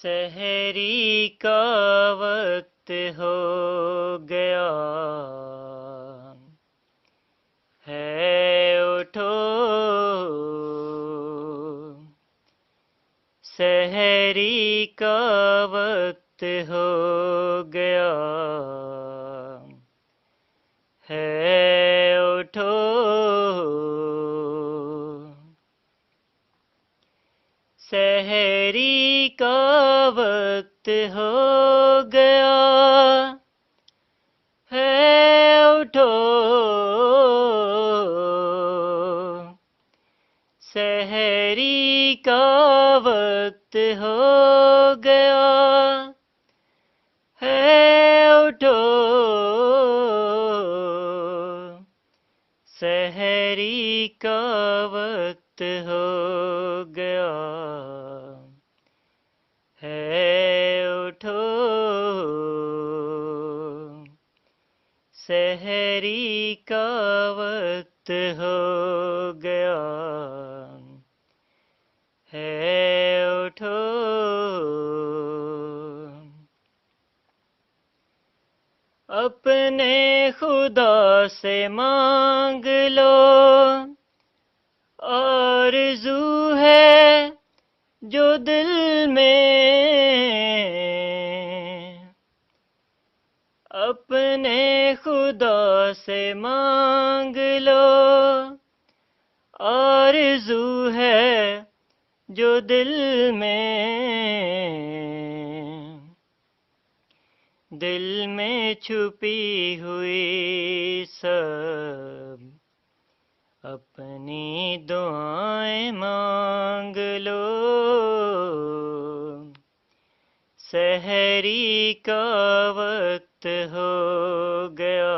سحری کا وقت ہو گیا ہے، اٹھو سحری کا وقت ہو گیا ہے، اٹھو سحری کا وقت ہو گیا ہے، اٹھو سحری کا وقت ہو گیا ہے، اٹھو سحری کا وقت ہو گیا ہے، اٹھو سحری کا وقت ہو گیا ہے، اٹھو اپنے خدا سے مانگ لو، آرزو ہے جو دل میں، اپنے خدا سے مانگ لو، آرزو ہے جو دل میں چھپی ہوئی سب اپنی دعائیں مانگ لو، سحری کا وقت ہو گیا